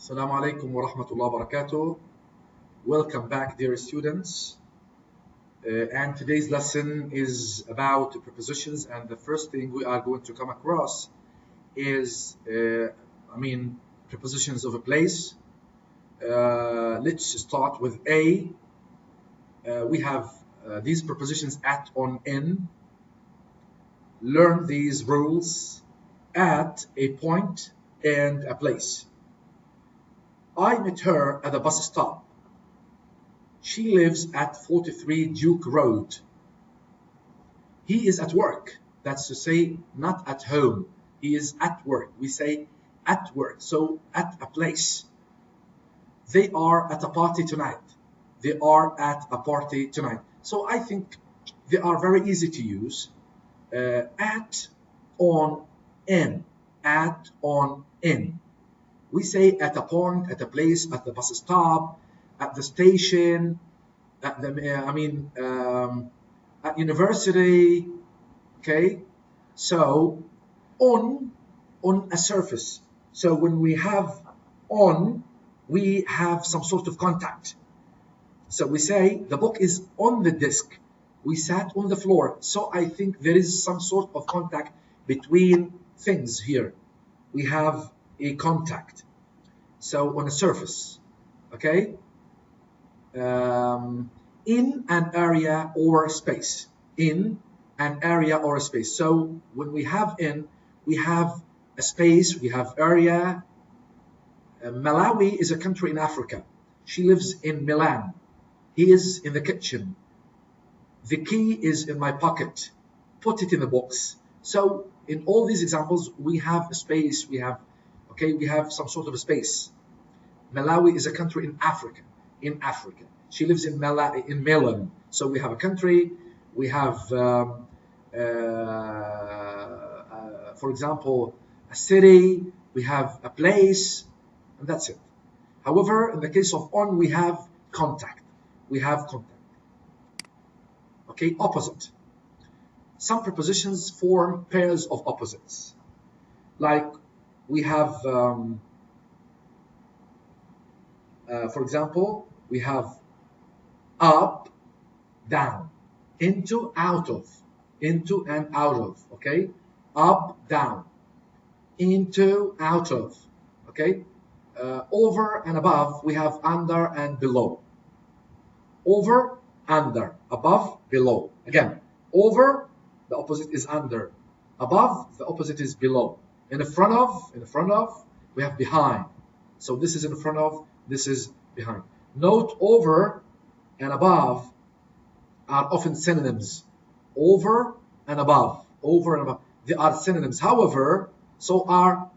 Assalamu alaikum wa rahmatullahi wa barakatuh. Welcome back, dear students. And today's lesson is about prepositions, and the first thing we are going to come across is, prepositions of a place. Let's start with A. We have these prepositions at, on, in. Learn these rules at, a point, and a place. I met her at the bus stop. She lives at 43 Duke Road. He is at work. That's to say, not at home. He is at work. We say at work, so at a place. They are at a party tonight. They are at a party tonight. So I think they are very easy to use. At, on, in. At, on, in. We say at a point, at a place, at the bus stop, at the station, at the at university. Okay, so on a surface. So when we have on, we have some sort of contact. So we say the book is on the desk. We sat on the floor. So I think there is some sort of contact between things here. We have a contact. So on a surface, okay? In an area or space. In an area or a space. So when we have in, we have a space, we have area. Malawi is a country in Africa. She lives in Milan. He is in the kitchen. The key is in my pocket. Put it in the box. So in all these examples, we have a space, we have some sort of a space. Malawi is a country in Africa. In Africa. She lives in Milan. So we have a country, we have, for example, a city, we have a place, and that's it. However, in the case of on, we have contact. We have contact. Okay, opposite. Some prepositions form pairs of opposites. Like we have, for example, we have up, down, into, out of, into and out of, okay? Up, down, into, out of, okay? Over and above, we have under and below. Over, under, above, below. Again, over, the opposite is under. Above, the opposite is below. In front of, we have behind. So this is in front of, this is behind. Note over and above are often synonyms. Over and above, they are synonyms. However, so are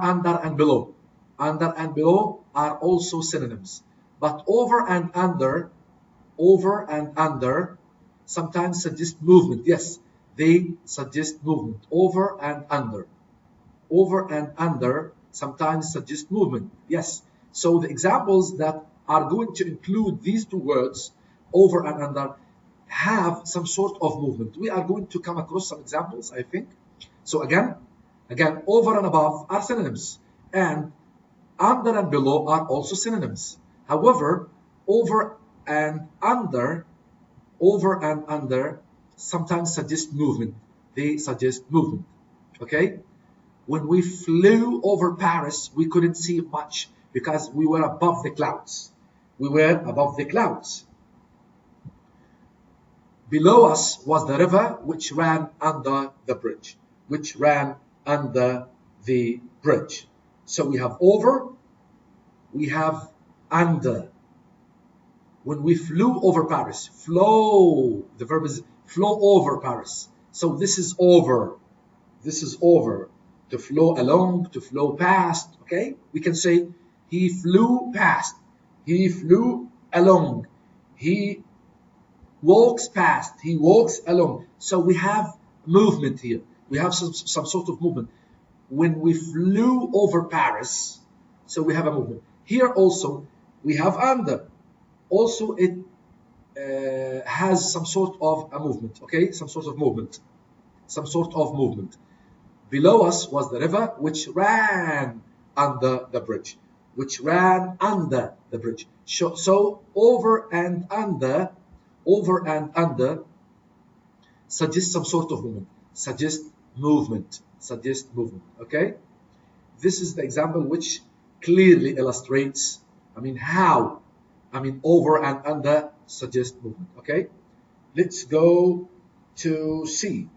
under and below. Under and below are also synonyms. But over and under sometimes suggest movement. Yes, they suggest movement. Over and under sometimes suggest movement. Yes. So the examples that are going to include these two words, over and under, have some sort of movement. We are going to come across some examples, I think. So again, over and above are synonyms, and under and below are also synonyms. However, over and under sometimes suggest movement. They suggest movement. Okay? When we flew over Paris, we couldn't see much because we were above the clouds. Below us was the river which ran under the bridge. So we have over, we have under. When we flew over Paris, flow, the verb is flow over Paris. So this is over. To flow along, to flow past, okay? We can say he flew past, he flew along, he walks past, he walks along. So we have movement here. We have some sort of movement. When we flew over Paris, so we have a movement. Here also, we have under. Also, it has some sort of a movement, okay? Some sort of movement. Below us was the river which ran under the bridge. which ran under the bridge. So over and under suggests some sort of movement, suggest movement, okay? This is the example which clearly illustrates, how, over and under suggest movement, okay? Let's go to C.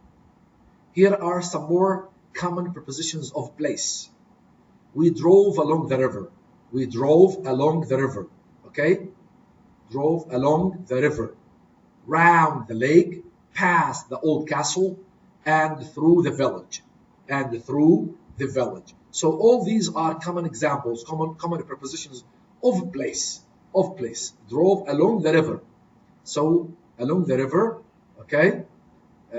Here are some more common prepositions of place. We drove along the river. We drove along the river, okay? Drove along the river, round the lake, past the old castle, and through the village, So all these are common examples, common prepositions of place, Drove along the river. So along the river, okay?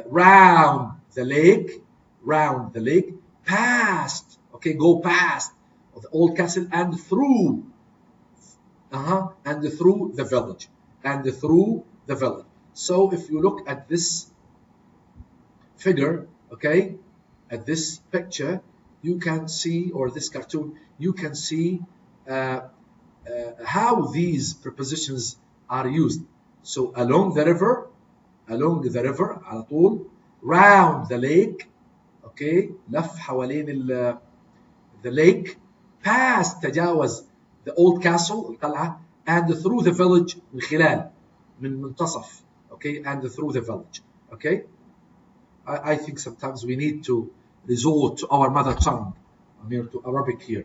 Round the lake, past, okay, go past the old castle and through, the village, So if you look at this figure, okay, at this picture, you can see, or this cartoon, you can see how these prepositions are used. So along the river, على طول, round the lake, okay, لف حوالين the lake, past, تجاوز the old castle, القلعة, and through the village, من خلال, من منتصف, okay, and through the village, okay. I think sometimes we need to resort to our mother tongue, to Arabic here.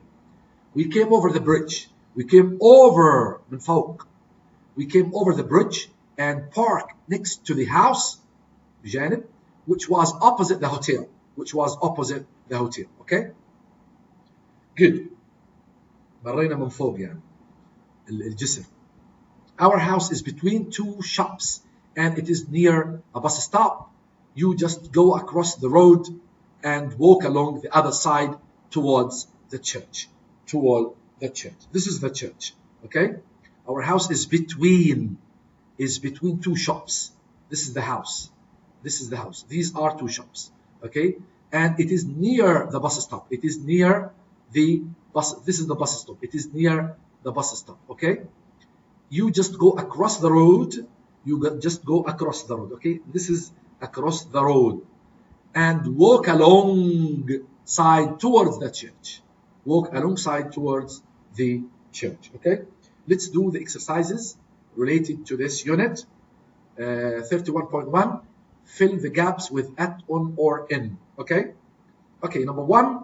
We came over the bridge. We came over من فوق. We came over the bridge and parked next to the house, بجانب, which was opposite the hotel. Okay? Good. مرينا من فوق يعني الجسر. Our house is between two shops and it is near a bus stop. You just go across the road and walk along the other side towards the church. This is the church, okay? Our house is between two shops. This is the house. These are two shops, okay? And it is near the bus stop. This is the bus stop. It is near the bus stop, okay? You just go across the road. Okay? This is across the road. And walk alongside towards the church. Okay? Let's do the exercises related to this unit. 31.1, fill the gaps with at, on, or in. Okay? Okay, number 1,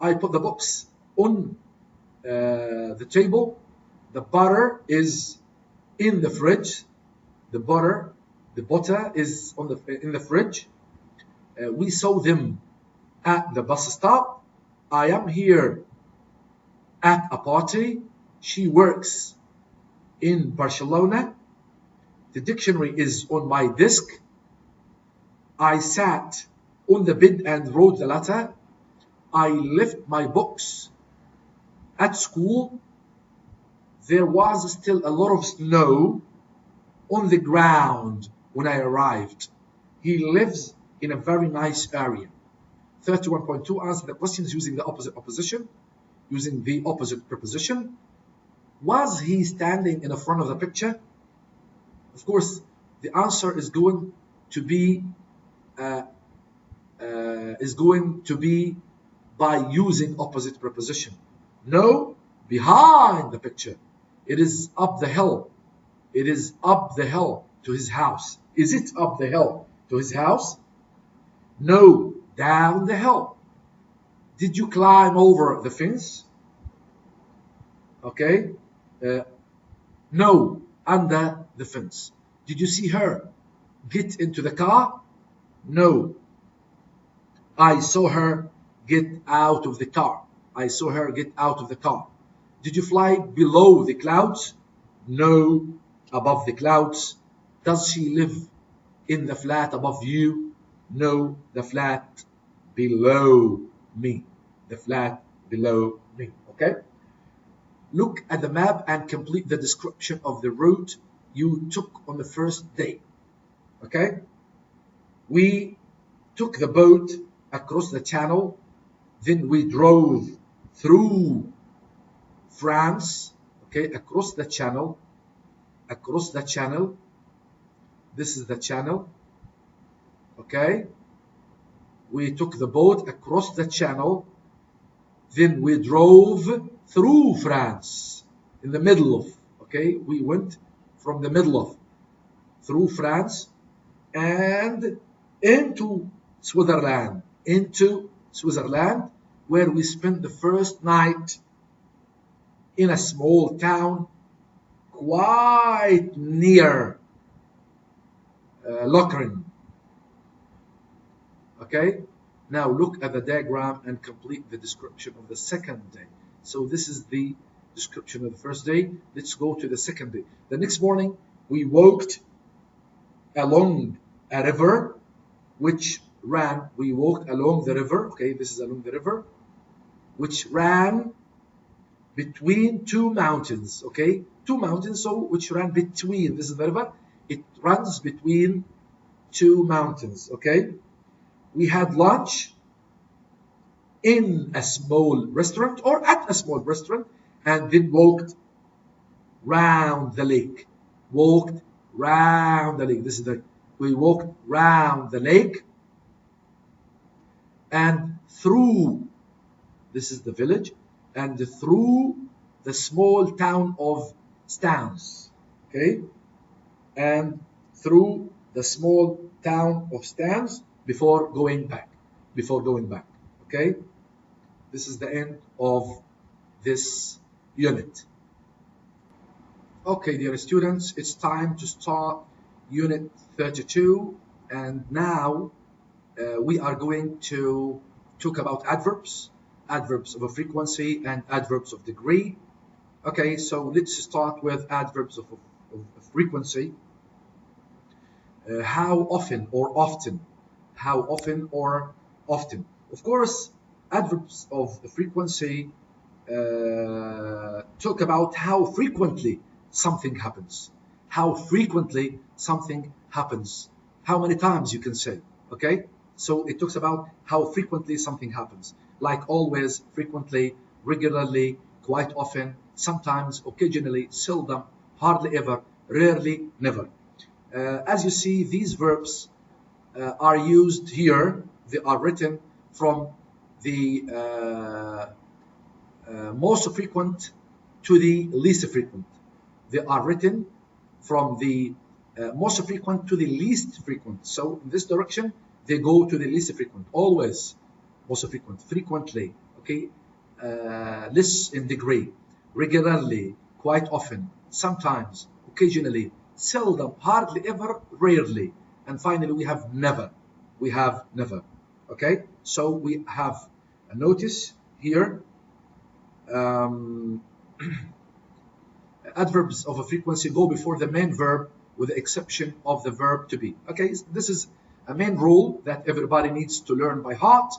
I put the books on the table. The butter is in the fridge. The butter is in the fridge. We saw them at the bus stop. I am here at a party. She works in Barcelona. The dictionary is on my desk. I sat on the bed and wrote the letter. I left my books at school. There was still a lot of snow on the ground when I arrived. He lives in a very nice area. 31.2, answer the questions using the opposite preposition. Was he standing in the front of the picture? Of course, the answer is going to be by using opposite preposition. No, behind the picture. It is up the hill. It is up the hill to his house. Is it up the hill to his house? No, down the hill. Did you climb over the fence? Okay. No, under the fence. Did you see her get into the car? No. I saw her get out of the car. Did you fly below the clouds? No, above the clouds. Does she live in the flat above you? No, the flat below me. Okay? Look at the map and complete the description of the route you took on the first day. Okay? We took the boat across the channel, then we drove through France, okay, across the channel, this is the channel, okay. We took the boat across the channel, then we drove through France, in the middle of, okay, we went from the middle of, through France, and into Switzerland, where we spent the first night in a small town quite near Lokeren. Okay, now look at the diagram and complete the description of the second day. So this is the description of the first day. Let's go to the second day. The next morning we walked along a river which ran, we walked along the river, okay, this is along the river, which ran between two mountains, okay, two mountains, so which ran between, this is the river, it runs between two mountains, okay. We had lunch in a small restaurant or at a small restaurant, and then walked round the lake, this is the, we walked round the lake and through, this is the village, and through the small town of Stans, okay, and through the small town of Stans before going back, okay. This is the end of this unit. Okay, dear students, it's time to start unit 32, and now we are going to talk about adverbs of a frequency and adverbs of degree. Okay, so let's start with adverbs of frequency. How often or often? Of course, adverbs of frequency talk about how frequently something happens. How many times you can say, okay? So it talks about how frequently something happens. Like always, frequently, regularly, quite often, sometimes, occasionally, seldom, hardly ever, rarely, never. As you see, these verbs are used here. They are written from the most frequent to the least frequent. They are written from the most frequent to the least frequent. So in this direction, they go to the least frequent. Always most frequent, frequently, okay, less in degree, regularly, quite often, sometimes, occasionally, seldom, hardly ever, rarely, and finally we have never. Okay, so we have a notice here. Adverbs of a frequency go before the main verb with the exception of the verb to be. Okay, this is a main rule that everybody needs to learn by heart.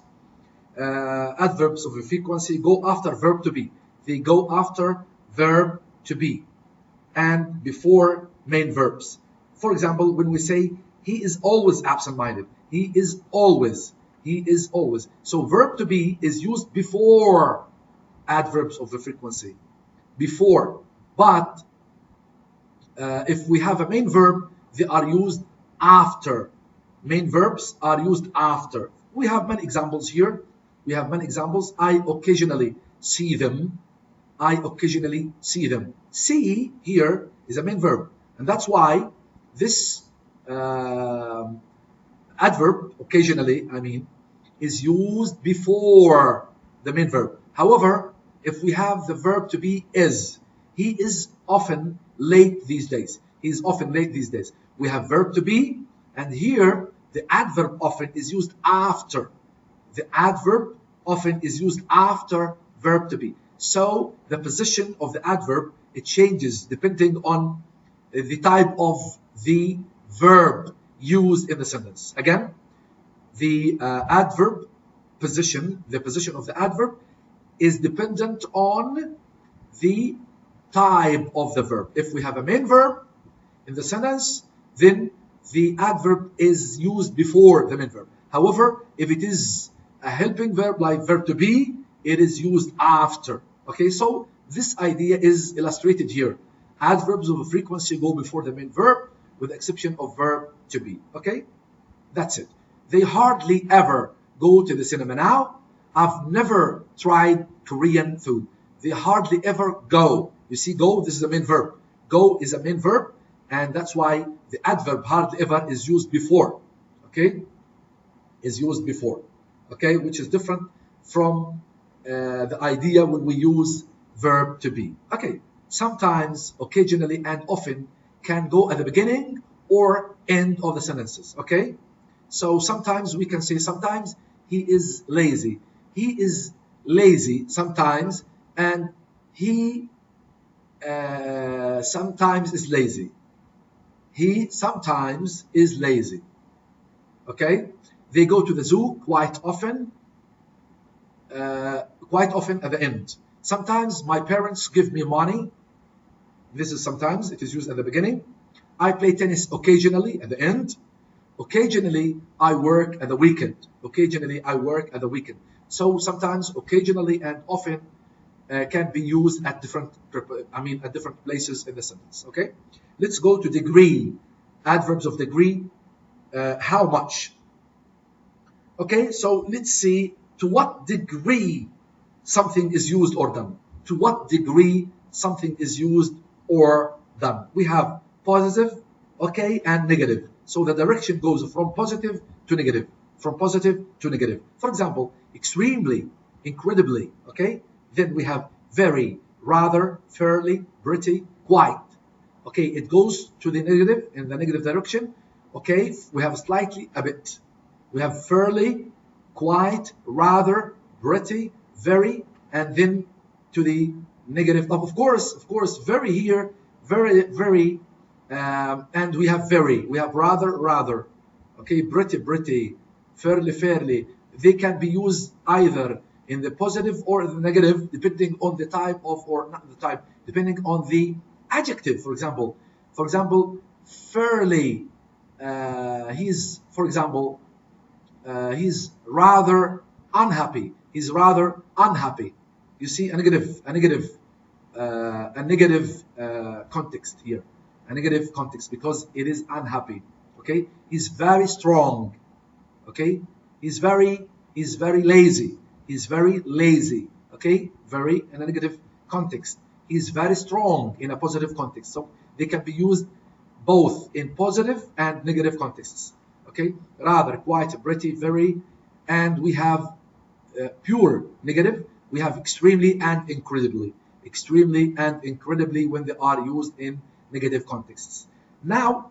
Adverbs of a frequency go after verb to be. They go after verb to be and before main verbs. For example, when we say he is always absent-minded, he is always. So verb to be is used before adverbs of the frequency, before. But if we have a main verb, they are used after. Main verbs are used after. We have many examples here. I occasionally see them. See here is a main verb. And that's why this adverb, occasionally, is used before the main verb. However, if we have the verb to be is, he is often late these days. We have verb to be, and here the adverb often is used after. Verb to be. So the position of the adverb, it changes depending on the type of the verb used in the sentence. Again, the adverb position, the position of the adverb is dependent on the type of the verb. If we have a main verb in the sentence, then the adverb is used before the main verb. However, if it is a helping verb like verb to be, it is used after. Okay, so This idea is illustrated here. Adverbs of frequency go before the main verb, with the exception of verb to be. Okay? That's it. They hardly ever go to the cinema now. I've never tried Korean food. They hardly ever go. You see, go, this is the main verb. Go is a main verb, and that's why the adverb hardly ever is used before. Okay? Is used before. Okay? Which is different from the idea when we use verb to be. Okay? Sometimes, occasionally, and often can go at the beginning or end of the sentences. Okay? So sometimes we can say sometimes he is lazy. He is lazy sometimes, and he sometimes is lazy. He sometimes is lazy. Okay? They go to the zoo quite often at the end. Sometimes my parents give me money. This is sometimes, it is used at the beginning. I play tennis occasionally at the end. Occasionally, I work at the weekend. Occasionally, I work at the weekend. So sometimes, occasionally, and often can be used at different places in the sentence. Okay, let's go to degree. Adverbs of degree. How much? Okay, so let's see to what degree something is used or done. To what degree something is used or done. We have positive, okay, and negative. So the direction goes from positive to negative. From positive to negative. For example, extremely, incredibly, okay? Then we have very, rather, fairly, pretty, quite. Okay, it goes to the negative, in the negative direction. Okay, we have slightly, a bit. We have fairly, quite, rather, pretty, very, and then to the negative. Of course, very here, very, and we have very, we have rather, okay, pretty, fairly. They can be used either in the positive or the negative, depending on the type of, or not the type, depending on the adjective. For example, fairly, he's rather unhappy. He's rather unhappy. You see a negative context here. A negative context because it is unhappy. Okay, he's very strong. Okay, he's very lazy. He's very lazy. Okay, very in a negative context. He's very strong in a positive context. So they can be used both in positive and negative contexts. Okay, rather, quite, pretty, very, and we have pure negative. We have extremely and incredibly. Extremely and incredibly when they are used in negative contexts. Now,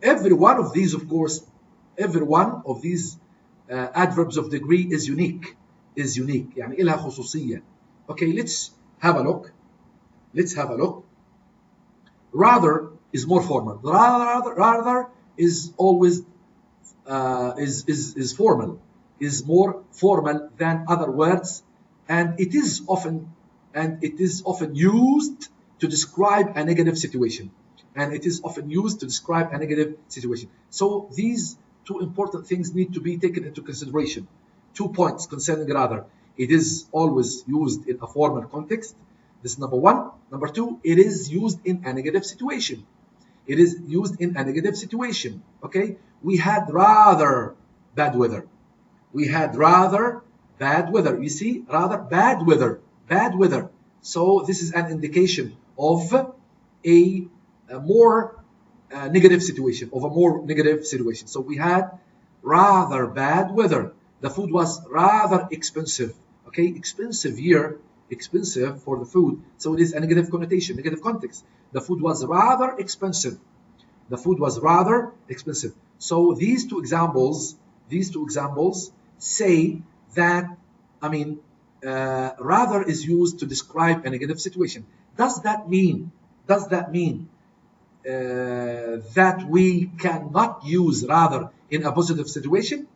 every one of these, of course, every one of these adverbs of degree is unique. يعني إلها خصوصية. Okay, let's have a look. Rather is more formal. Rather is always is formal. Is more formal than other words, and it is often used to describe a negative situation. So these two important things need to be taken into consideration. 2 points concerning rather. It is always used in a formal context. This is number one. Number two, it is used in a negative situation. Okay? We had rather bad weather. You see, rather bad weather. So this is an indication of a more negative situation. So we had rather bad weather. The food was rather expensive. Okay, expensive for the food. So it is a negative connotation, negative context. The food was rather expensive. So these two examples say that, rather is used to describe a negative situation. Does that mean that we cannot use rather in a positive situation?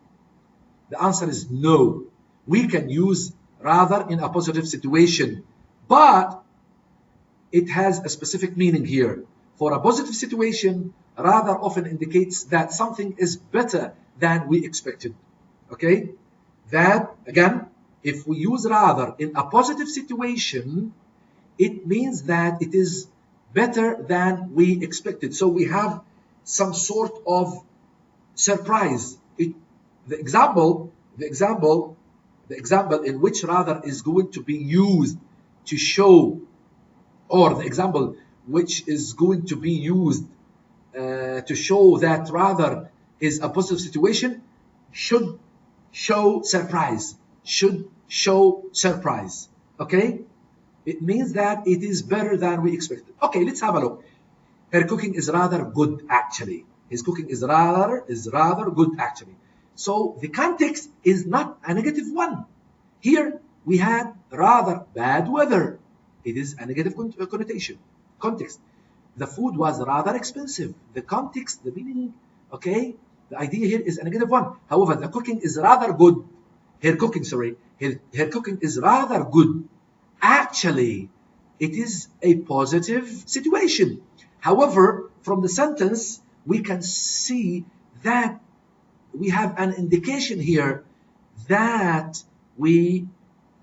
The answer is no. We can use rather in a positive situation, but it has a specific meaning here. For a positive situation, rather often indicates that something is better than we expected. Okay? That, again, if we use rather in a positive situation, it means that it is better than we expected. So we have some sort of surprise. The example in which rather is going to be used to show, or the example which is going to be used to show that rather is a positive situation, should show surprise. Should show surprise. Okay? It means that it is better than we expected. Okay, let's have a look. Her cooking is rather good, actually. His cooking is rather good, actually. So the context is not a negative one. Here we had rather bad weather. It is a negative connotation. Context. The food was rather expensive. The context, the meaning, okay, the idea here is a negative one. However, the cooking is rather good. Her cooking is rather good. Actually, it is a positive situation. However, from the sentence, we can see that we have an indication here that we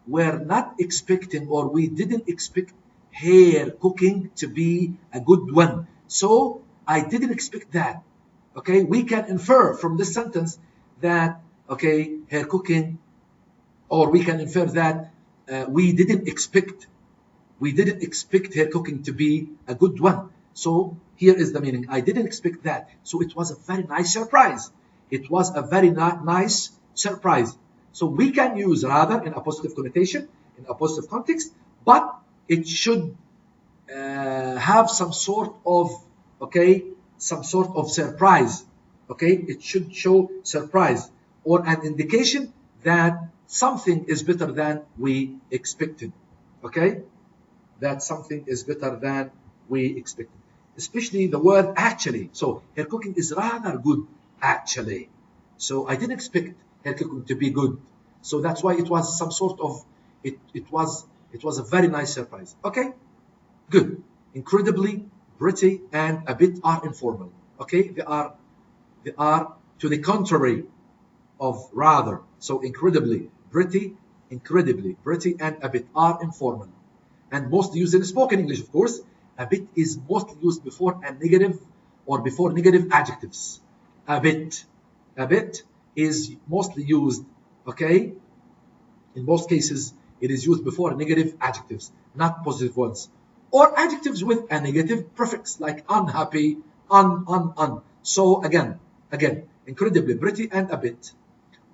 were not expecting, or we didn't expect her cooking to be a good one. So I didn't expect that. Okay, we can infer from this sentence that, okay, her cooking, or we can infer that we didn't expect her cooking to be a good one. So here is the meaning. I didn't expect that. So it was a very nice surprise. It was a very nice surprise. So we can use rather in a positive connotation, in a positive context, but it should have some sort of, okay, some sort of surprise. Okay, it should show surprise or an indication that something is better than we expected. Okay, that something is better than we expected. Especially the word actually. So her cooking is rather good, actually. So I didn't expect her cooking to be good. So that's why it was some sort of, it was a very nice surprise. Okay, good. Incredibly, pretty, and a bit are informal. Okay, they are to the contrary of rather. So incredibly pretty, and a bit are informal. And mostly used in spoken English, of course. A bit is mostly used before a negative or before negative adjectives. A bit is mostly used, okay? In most cases, it is used before negative adjectives, not positive ones. Or adjectives with a negative prefix, like unhappy, un. So again, incredibly, pretty, and a bit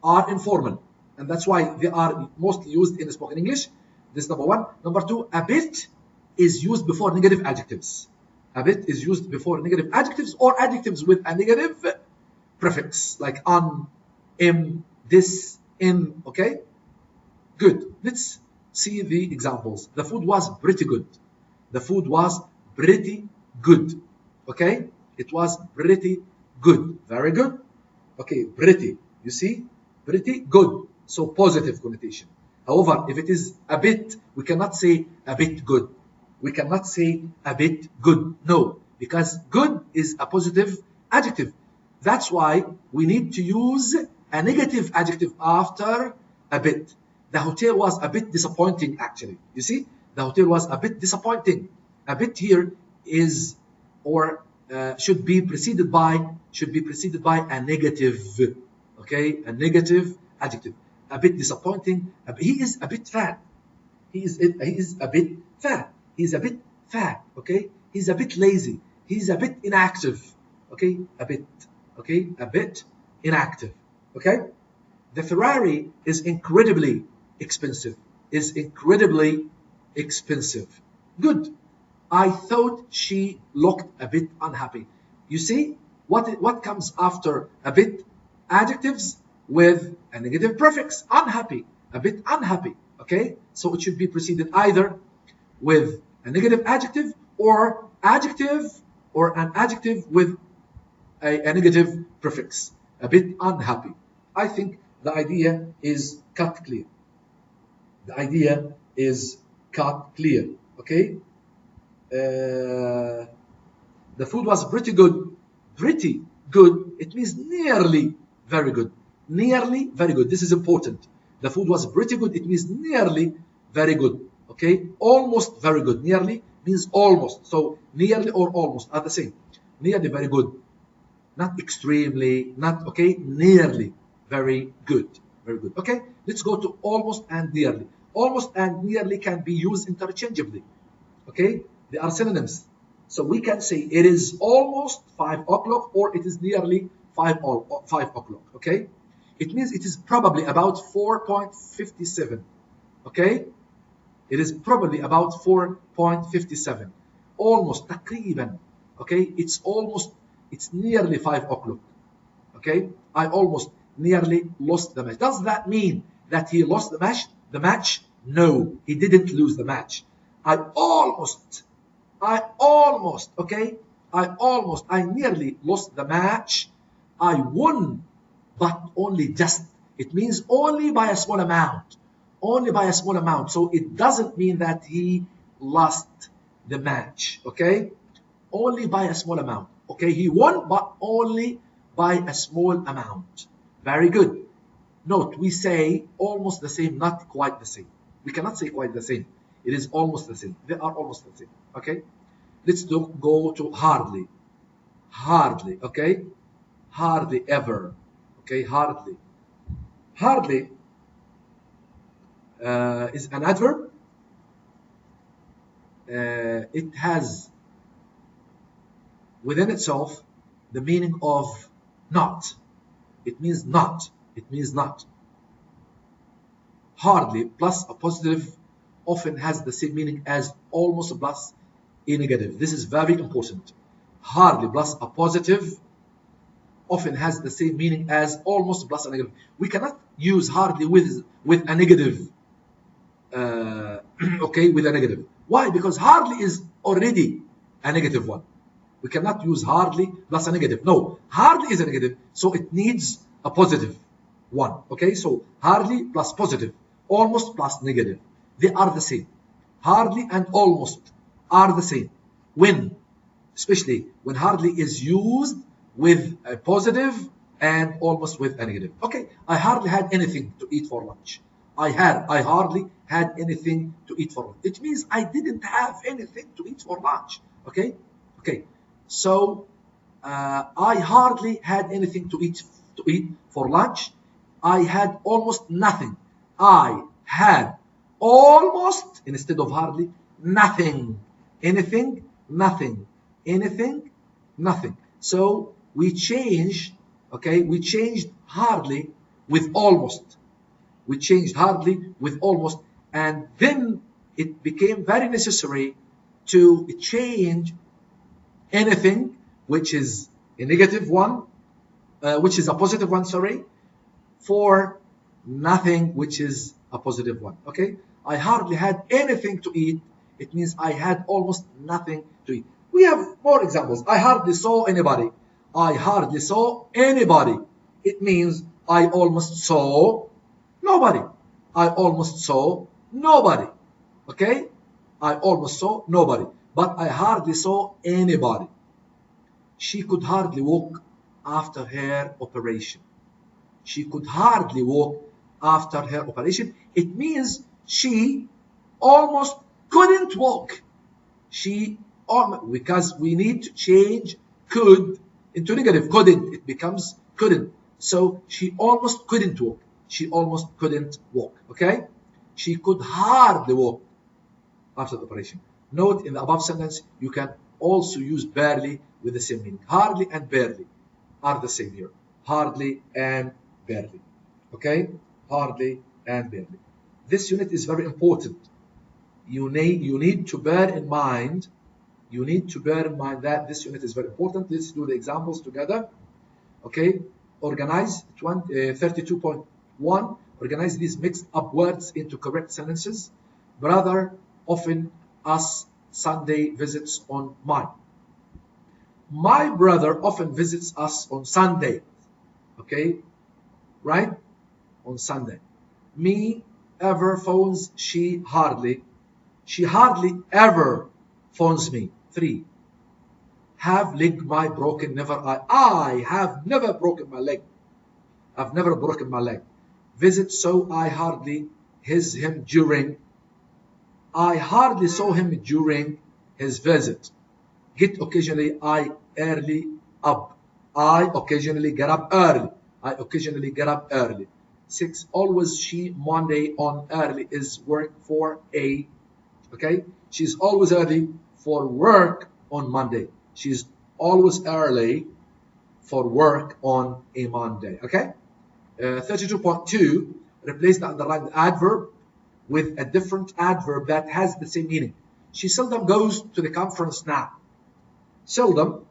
are informal. And that's why they are mostly used in spoken English. This is number one. Number two, a bit is used before negative adjectives. A bit is used before negative adjectives or adjectives with a negative prefix, like on, this, in, okay? Good. Let's see the examples. The food was pretty good. The food was pretty good. Okay? It was pretty good. Very good. Okay, pretty. You see? Pretty good. So positive connotation. However, if it is a bit, we cannot say a bit good. We cannot say a bit good. No, because good is a positive adjective. That's why we need to use a negative adjective after a bit. The hotel was a bit disappointing, actually. You see, the hotel was a bit disappointing. A bit here is, or should be preceded by a negative. Okay, a negative adjective. A bit disappointing. He is a bit fat. He is a bit fat. He's a bit fat. Okay, he's a bit lazy. He's a bit inactive. Okay, a bit. Okay, a bit inactive. Okay, the Ferrari is incredibly expensive. Good. I thought she looked a bit unhappy. You see what comes after a bit? Adjectives with a negative prefix. Unhappy. A bit unhappy. Okay, so it should be preceded either with a negative adjective or an adjective with a negative prefix. A bit unhappy. I think the idea is cut clear. Okay. The food was pretty good. It means nearly very good. This is important. The food was pretty good. It means nearly very good. Okay, almost very good. Nearly means almost. So nearly or almost are the same. Nearly very good. Not extremely, not okay, nearly very good. Very good. Okay, let's go to almost and nearly. Almost and nearly can be used interchangeably. Okay, they are synonyms. So we can say it is almost 5 o'clock or it is nearly 5 o'clock. Okay, it means it is probably about 4.57. Okay, it is probably about 4.57. Almost, تقريبا. Okay, it's nearly 5 o'clock. Okay, I almost nearly lost the match. Does that mean that he lost the match? No, he didn't lose the match. I nearly lost the match. I won, but only just. It means only by a small amount. Only by a small amount. So it doesn't mean that he lost the match. Okay? Only by a small amount. Okay? He won, but only by a small amount. Very good. Note, we say almost the same, not quite the same. We cannot say quite the same. It is almost the same. They are almost the same. Okay? Let's go to hardly. Hardly. Okay? Hardly ever. Okay? Hardly. Hardly is an adverb. It has within itself the meaning of not. It means not. It means not. Hardly plus a positive often has the same meaning as almost plus a negative. This is very important. Hardly plus a positive often has the same meaning as almost plus a negative. We cannot use hardly with a negative. Okay, with a negative. Why? Because hardly is already a negative one. We cannot use hardly plus a negative. No, hardly is a negative, so it needs a positive one. Okay, so hardly plus positive, almost plus negative. They are the same. Hardly and almost are the same. When, especially when hardly is used with a positive and almost with a negative. Okay, I hardly had anything to eat for lunch. I hardly had anything to eat for lunch. It means I didn't have anything to eat for lunch. Okay, okay. So I hardly had anything to eat for lunch. I had almost nothing. I had almost, instead of hardly, nothing. Anything, nothing. Anything, nothing. So we changed, okay, we changed hardly with almost. We changed hardly with almost, and then it became very necessary to change anything, which is a negative one, which is a positive one, sorry, for nothing, which is a positive one. Okay, I hardly had anything to eat. It means I had almost nothing to eat. We have more examples. I hardly saw anybody. I hardly saw anybody. It means I almost saw nobody. I almost saw nobody. Okay, I almost saw nobody, but I hardly saw anybody. She could hardly walk after her operation. She could hardly walk after her operation. It means she almost couldn't walk. Because we need to change could into negative. Couldn't. It becomes couldn't. So she almost couldn't walk. She almost couldn't walk. Okay? She could hardly walk after the operation. Note in the above sentence, you can also use barely with the same meaning. Hardly and barely are the same here. Hardly and barely. Okay? Hardly and barely. This unit is very important. You need to bear in mind that this unit is very important. Let's do the examples together. Okay? Organize 32.1. Organize these mixed up words into correct sentences. Brother often asks Sunday visits on mine. My brother often visits us on Sunday. Okay? Right? On Sunday. Me ever phones she hardly. She hardly ever phones me. 3. Have leg my broken, never I. I have never broken my leg. I've never broken my leg. Visit, so I hardly him during. I hardly saw him during his visit. Get, occasionally, I early up. I occasionally get up early. I occasionally get up early. 6. Always she, Monday on early is work for a. Okay? She's always early for work on Monday. She's always early for work on a Monday. Okay? 32.2. Replace the underlined adverb with a different adverb that has the same meaning. She seldom goes to the conference now. Seldom.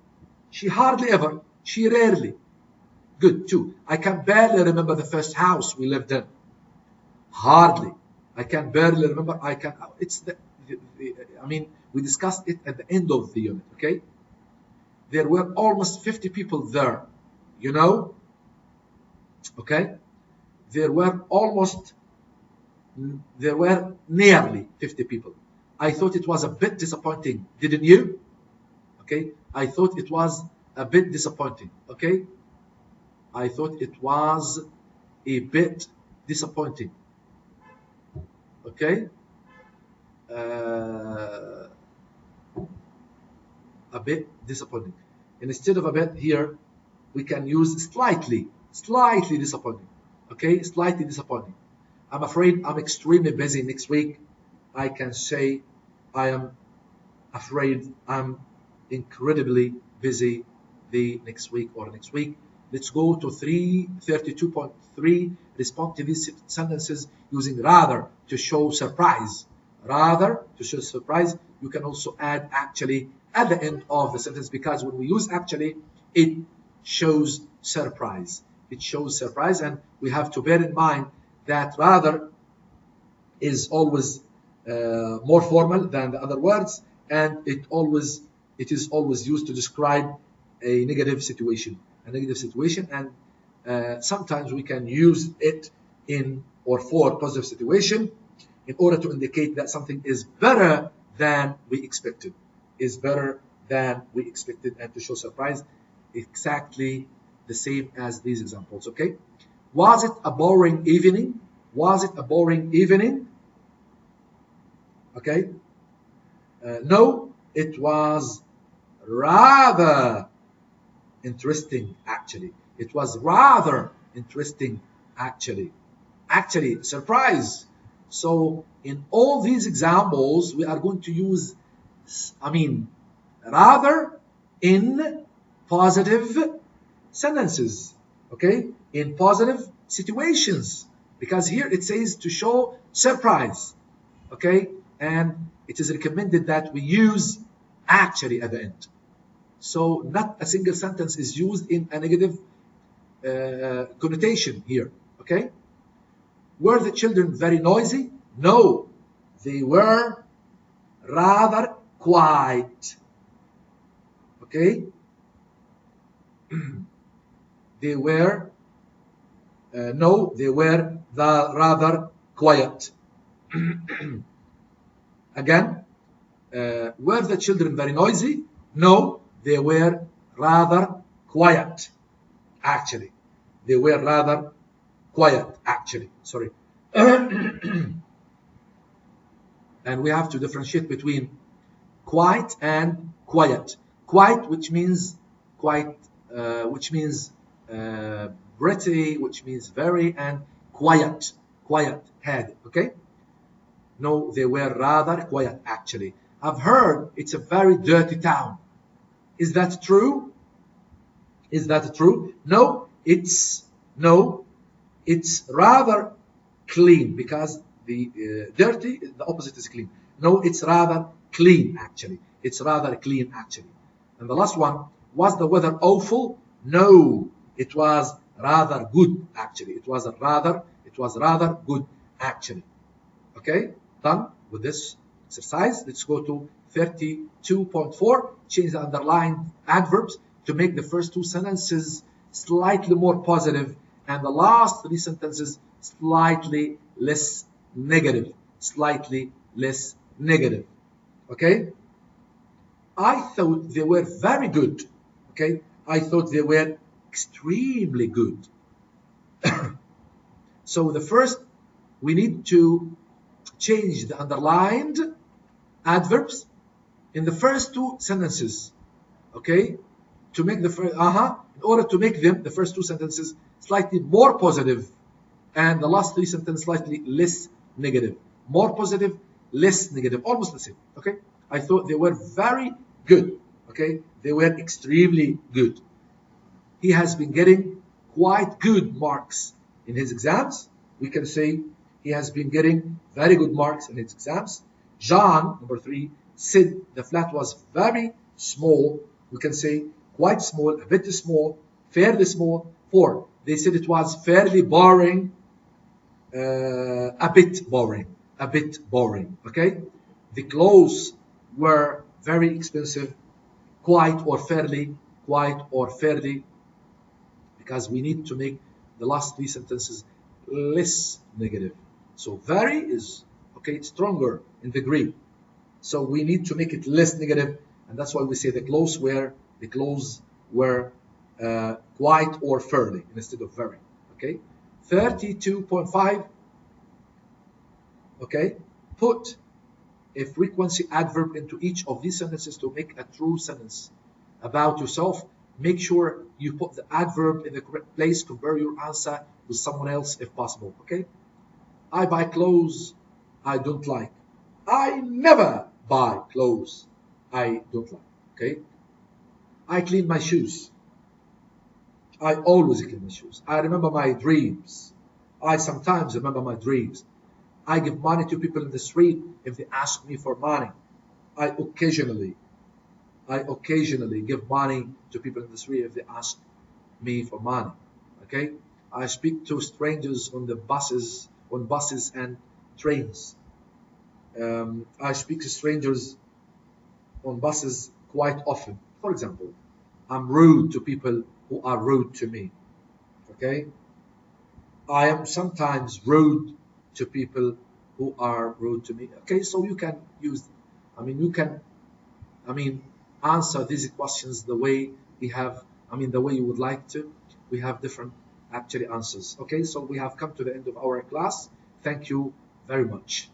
She hardly ever. She rarely. Good. 2. I can barely remember the first house we lived in. Hardly. I can barely remember. I can. It's I mean, we discussed it at the end of the unit. Okay. There were almost 50 people there. You know. Okay. There were nearly 50 people. I thought it was a bit disappointing, didn't you? Okay, I thought it was a bit disappointing. Okay, I thought it was a bit disappointing. Okay, a bit disappointing. Instead of a bit here, we can use slightly disappointing. Okay, slightly disappointing. I'm afraid I'm extremely busy next week. I can say I am afraid I'm incredibly busy the next week or next week. Let's go to 32.3. Respond to these sentences using rather to show surprise. Rather to show surprise. You can also add actually at the end of the sentence, because when we use actually, it shows surprise. It shows surprise, and we have to bear in mind that rather is always more formal than the other words, and it is always used to describe a negative situation. And sometimes we can use it in or for positive situation in order to indicate that something is better than we expected. And to show surprise, exactly the same as these examples. Okay, was it a boring evening? Okay, no, it was rather interesting actually. Actually, surprise. So in all these examples, we are going to use rather in positive sentences. Okay, in positive situations, because here it says to show surprise. Okay, and it is recommended that we use actually at the end. So not a single sentence is used in a negative connotation here. Okay, were the children very noisy? No, they were rather quiet. Okay, they were rather quiet. Again, were the children very noisy? No, they were rather quiet. Actually, they were rather quiet. Actually, sorry. And we have to differentiate between quiet and quiet. Quiet, which means quiet, pretty, which means very, and quiet head. Okay. No, they were rather quiet, actually. I've heard it's a very dirty town. Is that true? No, it's rather clean, because the dirty, the opposite is clean. No, it's rather clean, actually. And the last one, was the weather awful? No, it was rather good, actually. It was rather good, actually. Okay, done with this exercise. Let's go to 32.4. Change the underlined adverbs to make the first two sentences slightly more positive and the last three sentences slightly less negative. Okay, I thought they were very good. Okay, I thought they were extremely good. So the first, we need to change the underlined adverbs in the first two sentences, okay? To make the first, in order to make them, the first two sentences, slightly more positive, and the last three sentences slightly less negative. More positive, less negative, almost the same, okay? I thought they were very good, okay? They were extremely good. He has been getting quite good marks in his exams. We can say he has been getting very good marks in his exams. John, number 3, said the flat was very small. We can say quite small, a bit small, fairly small. 4, they said it was fairly boring, a bit boring, a bit boring. Okay, the clothes were very expensive, quite or fairly, because we need to make the last three sentences less negative. So very is, okay, stronger in the Greek. So we need to make it less negative, and that's why we say the clothes were quite or fairly instead of very. Okay, 32.5. Okay, put a frequency adverb into each of these sentences to make a true sentence about yourself. Make sure you put the adverb in the correct place. Compare your answer with someone else if possible. Okay, I buy clothes I don't like. I never buy clothes I don't like. Okay, I clean my shoes. I always clean my shoes. I remember my dreams. I sometimes remember my dreams. I give money to people in the street if they ask me for money. I occasionally give money to people in the street if they ask me for money. Okay? I speak to strangers on buses and trains. I speak to strangers on buses quite often. For example, I'm rude to people who are rude to me. Okay? I am sometimes rude to people who are rude to me. Okay, so you can use, you can, answer these questions the way we have, the way you would like to. We have different actually answers. Okay, so we have come to the end of our class. Thank you very much.